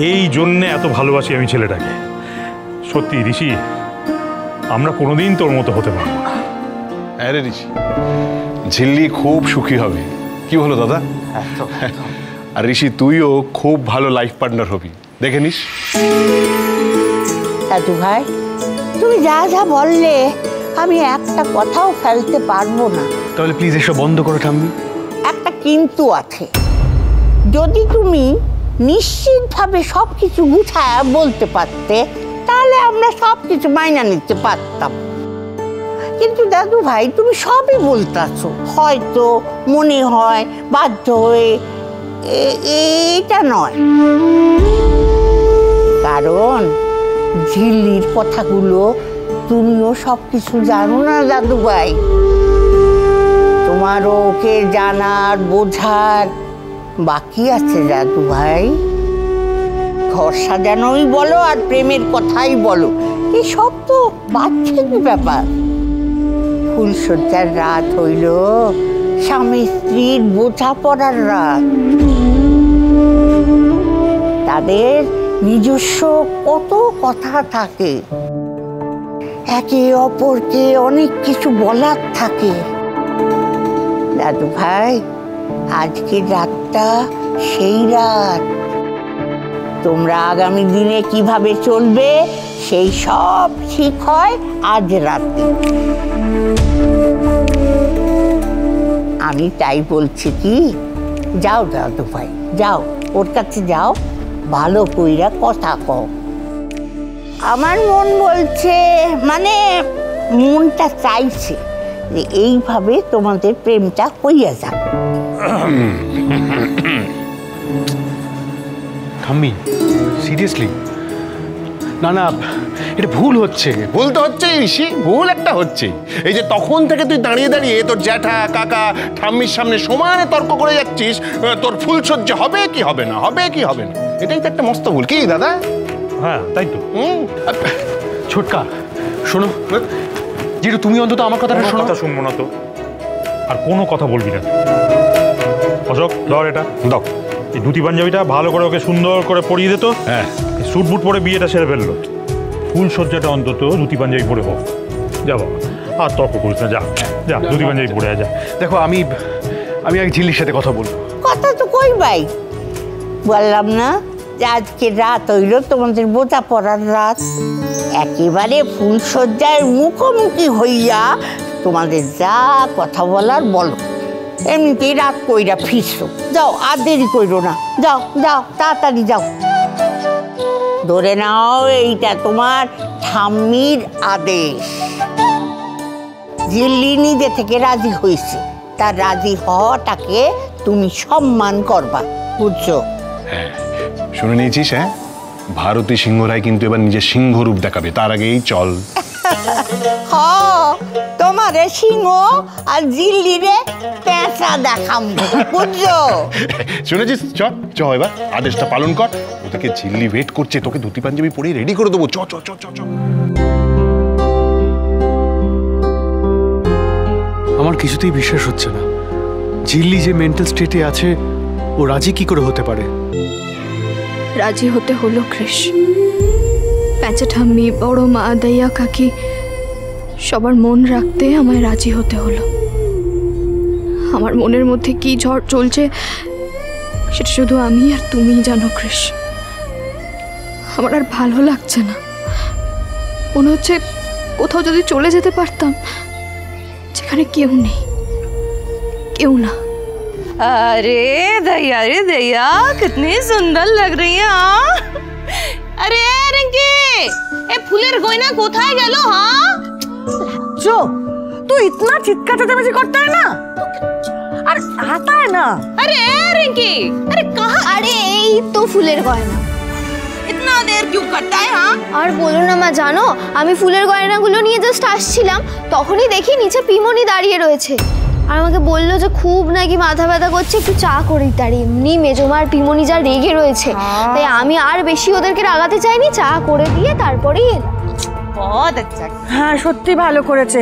এই জন্যে এত ভালোবাসি আমি ছেলেটাকে। সত্যি ঋষি, আমরা কোনোদিন তোর মতো হতে পারবো না। আরে ঋষি, ঝিল্লি খুব সুখী হবে, কি বলো দাদা? আর ঋষি, তুইও খুব ভালো লাইফ পার্টনার হবি, দেখে নিস। দাদু ভাই, তুমি যা যা বললে আমি একটা কথাও ফেলতে পারবো না। তাহলে প্লিজ এসব বন্ধ করো ঠাম্মি। একটা কিন্তু আছে, যদি তুমি নিশ্চিতভাবে সবকিছু গুছায় বলতে পারতে তাহলে আমরা সবকিছু মাইনা নিতে পারতাম। কিন্তু দাদু ভাই, তুমি সবই বলতেছো হয়তো, মনে হয়, বাধ্য হয়ে, এটা নয়। কারণ ঝিল্লির কথাগুলো তুমিও সবকিছু জানো না দাদু ভাই। তোমারও ওকে জানার, বোঝার বাকি আছে দাদু ভাই। ঘর সাজানোই বলো আর প্রেমের কথাই বলো, এসব তো বাচ্চার ব্যাপার। ফুলসজ্জার রাত হইল স্বামী স্ত্রীর বোঝাপড়ার রাত। তাদের নিজস্ব কত কথা থাকে, একে অপরকে অনেক কিছু বলার থাকে। দাদু ভাই, আজকের রাতটা সেই রাত। তোমরা আগামী দিনে কিভাবে চলবে সেই সব ঠিক হয় আজ রাতে। আমি তাই বলছি কি, যাও দাদু ভাই, যাও ওর কাছে যাও, ভালো কইরা কথা কও। আমার মন বলছে, মানে মনটা চাইছে যে এইভাবে তোমাদের প্রেমটা হইয়া যাক। ঠাম্মি, সিরিয়াসলি? না না, এটা ভুল হচ্ছে। ভুল তো হচ্ছে ঋষি, ভুল একটা হচ্ছে। এই যে তখন থেকে তুই দাঁড়িয়ে দাঁড়িয়ে তোর জ্যাঠা, কাকা, ঠাম্মির সামনে সমানে তর্ক করে যাচ্ছিস, তোর ফুলসজ্জা হবে কি হবে না, হবে কি হবে না, এটাই তো একটা মস্ত ভুল। কি দাদা? হ্যাঁ তাই তো। ছোটকা শোনো, যেটা তুমি অন্তত আমার কথাটা শোনো। কথা শুনবো না তো, আর কোনো কথা বলবি না। অশোক, ধর এটা, দাও এই ধুতি পাঞ্জাবিটা, ভালো করে ওকে সুন্দর করে পরিয়ে দিত। হ্যাঁ, স্যুট বুট পরে বিয়েটা সেরে ফেললো। ফুল সজ্জাটা অন্তত ধুতি পাঞ্জাবি পরে হোক। যা বাবা, আর তর্ক করিস না, যা যা ধুতি পাঞ্জাবি পরে যা। দেখো, আমি এক ঝিল্লির সাথে কথা বলবো। কথা তো কই ভাই, বললাম না যে আজকে রাত হইল তোমাদের বোঝাপড়ার রাত। একেবারে ফুলসজ্জার মুখোমুখি হইয়া তোমাদের যা কথা বলার বলো। এমনিতেই রাত কইরা ফিরছো, যাও আর দেরি কইরো না, যাও যাও তাড়াতাড়ি যাও। ধরে নাও এইটা তোমার ঠাম্মির আদেশ। ঝিল্লি নিজে থেকে রাজি হয়েছে, তার রাজি হওয়াটাকে তুমি সম্মান করবা, বুঝছো? হ্যাঁ, শুনে নিয়েছিস? হ্যাঁ, ভারতী সিংহ রায় কিন্তু এবার নিজের সিংহ রূপ দেখাবে, তার আগেই চল। তোমারে সিংহ আর ঝিল্লিরে পেঁচা দেখাম, বুঝছো? শুনেছিস? চ চ, এবার আদেশটা পালন কর। ওদেরকে ঝিল্লি ওয়েট করছে, তোকে ধুতি পাঞ্জাবি পরে রেডি করে দেবো। চ চ চ চ চ। আমার কিছুতেই বিশ্বাস হচ্ছে না, ঝিল্লি যে মেন্টাল স্টেটে আছে ও রাজি কি করে হতে পারে? রাজি হতে হলো কৃষ। প্যাঁচা ঠাম্মি, বড় মা, দাইয়া কাকি সবার মন রাখতে আমায় রাজি হতে হলো। আমার মনের মধ্যে কি ঝড় চলছে সেটা শুধু আমি আর তুমিই জানো কৃষ। আমার আর ভালো লাগছে না, মনে হচ্ছে কোথাও যদি চলে যেতে পারতাম, যেখানে কেউ নেই, কেউ না। अरे दैया कितनी सुंदर लग रही है। अरे रिंकी, ए फुलेर गयना कोথায় গেল? हाँ जो तू इतना चित्का चचामेची करता है ना, और आता है ना। अरे रिंकी, अरे कहाँ? अरे এই তো ফুলের গয়না। इतना देर क्यों करता है? हाँ, আর বলো না মা, জানো আমি ফুলের গয়নাগুলো নিয়ে জাস্ট আসছিলাম, তখনই দেখি নিচে পিমনি দাঁড়িয়ে রয়েছে। আর আমাকে বললো যে খুব নাকি মাথা ব্যথা করছে, একটু চা করে দিতে। আর এমনি মেজমার পিমনি যা রেগে রয়েছে, তাই আমি আর বেশি ওদেরকে রাগাতে চাইনি, চা করে দিয়ে তারপরেই এলাম। बहुत अच्छा। হ্যাঁ সত্যি ভালো করেছে,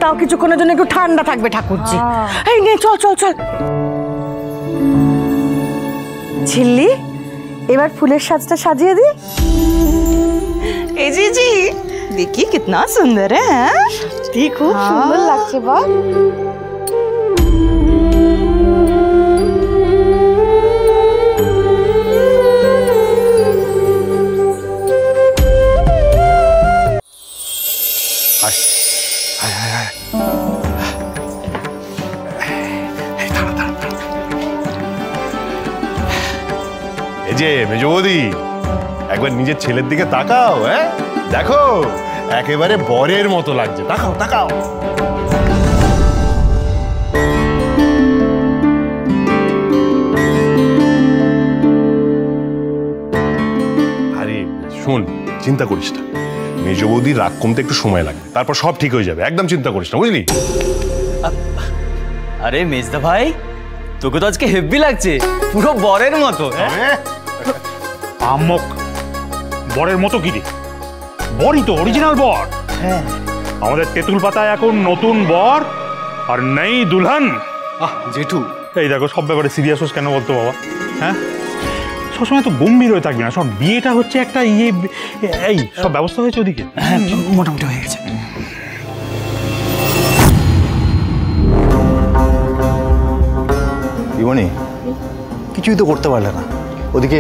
তাও কিছুক্ষণের জন্য একটু ঠান্ডা থাকবে ঠাকুরজি। এই নে চল চল চল। ঝিল্লি, এবার ফুলের সাজটা সাজিয়ে দিই। ए जी जी देखिए कितना सुंदर है हैं? ঠিক খুব সুন্দর লাগছে বল। এই যে মেজো বৌদি, একবার নিজের ছেলের দিকে তাকাও। হ্যাঁ দেখো, একেবারে বরের মতো লাগছে। তাকাও তাকাও। আরে শোন, চিন্তা করিস না, মেজো বৌদির রাগ কমতে একটু সময় লাগবে, তারপর সব ঠিক হয়ে যাবে। একদম চিন্তা করিস না, বুঝলি? আরে মেজদা ভাই, তোকে তো আজকে হেভি লাগছে, পুরো বরের মতো। আমক বরের মতো কি রে? বরই তো, অরিজিনাল বর। হ্যাঁ, আমাদের তেঁতুল পাতায় এখন নতুন বর আর নেই দুলহান। জেঠু, এই দেখো, সব ব্যাপারে সিরিয়াস হোস কেন বলতো বাবা? হ্যাঁ, সবসময় তো গম্ভীর হয়ে থাকবি না। সব বিয়েটা হচ্ছে একটা এই সব ব্যবস্থা হয়েছে ওদিকে? হ্যাঁ মোটামুটি হয়ে গেছে। জীবনে কিছুই তো করতে পারলে না, ওদিকে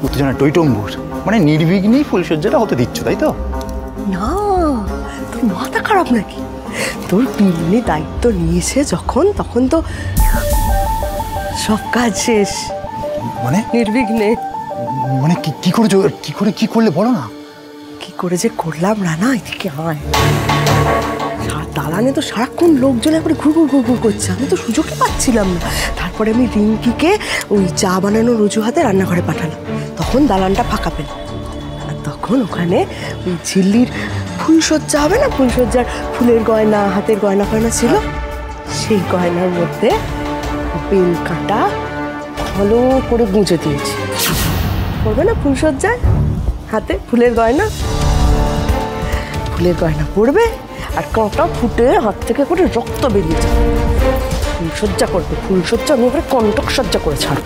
উত্তেজনা টইটম্বুর, মানে নির্বিঘ্নেই ফুলসজ্জাটা হতে দিচ্ছ, তাই তো? না, তোর মাথা খারাপ নাকি? তোর পিমনি দায়িত্ব নিয়েছে যখন, তখন তো সব কাজ শেষ, মানে নির্বিঘ্নে। মানে কি করেছো, কি করলে বলো না। কি করে যে করলাম রানা, এদিকে আয়। দালানে তো সারাক্ষণ লোকজন একবারে ঘুর করছে, আমি তো সুযোগই পাচ্ছিলাম না। তারপরে আমি রিঙ্কিকে ওই চা বানানোর অজুহাতে রান্নাঘরে পাঠালাম, তখন দালানটা ফাঁকা পেল। আর তখন ওখানে ওই ঝিল্লির ফুলসজ্জা হবে না, ফুলসজ্জার ফুলের গয়না, হাতের গয়না ছিল, সেই গয়নার মধ্যে বেল কাঁটা ভালো করে গুঁজে দিয়েছি। করবে না ফুলসজ্জায় হাতে ফুলের গয়না পড়বে, আর কাঁটা ফুটে হাত থেকে করে রক্ত বেরিয়ে যাবে। ফুলসজ্জা করবে, ফুলসজ্জা আমি এবারে কণ্টক সজ্জা করে ছাড়ব।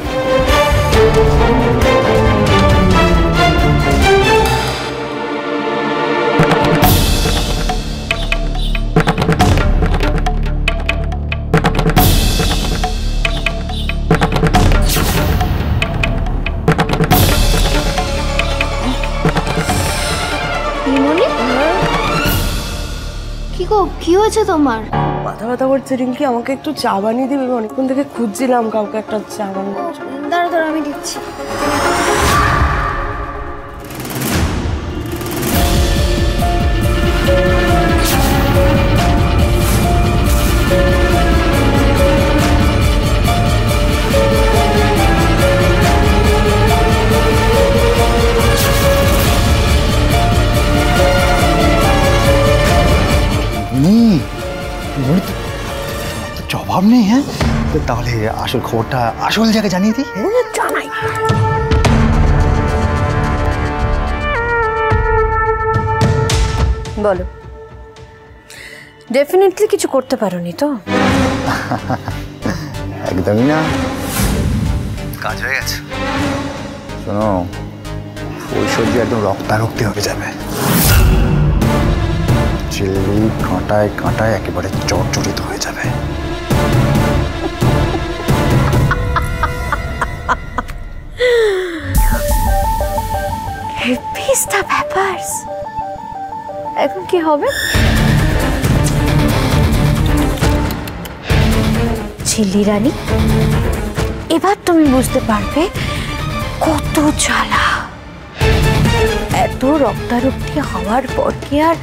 কি হয়েছে তোমার? মাথা ব্যথা করছে রিঙ্কি, আমাকে একটু চা বানিয়ে দিবে? অনেকক্ষণ থেকে খুঁজছিলাম কাউকে একটা চা বানিয়ে। দাঁড়া আমি দিচ্ছি। জবাব নেই। হ্যাঁ, তাহলে আসল খবরটা আসল জায়গায় জানিয়ে দিই। জানাই। বলো, ডেফিনেটলি কিছু করতে পারোনি তো? একদমই না, কাজ হয়ে গেছে। শোনো, ফুলসজ্জা একদম রক্তারক্তি হয়ে যাবে। ঝিল্লি কাঁটায় কাঁটায় একেবারে জর্জরিত হয়ে যাবে। এখন কি হবে? ঝিল্লি রানী, এবার তুমি বুঝতে পারবে কত জ্বালা। এত রক্তারক্তি হওয়ার পর কি আর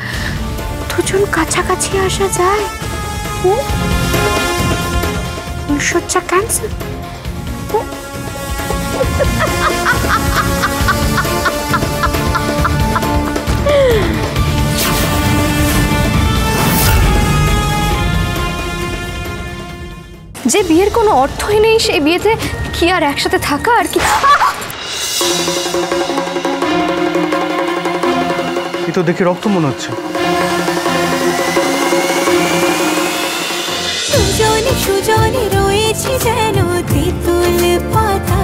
দুজন কাছাকাছি আসা যায়? ফুলসজ্জা ক্যান্সেল। যে বিয়ের কোনো অর্থই নেই, সেই বিয়েতে কি আর একসাথে থাকা আর কি? এ তো দেখে রক্ত মনে হচ্ছে। সুজনে সুজনে রয়েছে যেন তেঁতুল পাতা।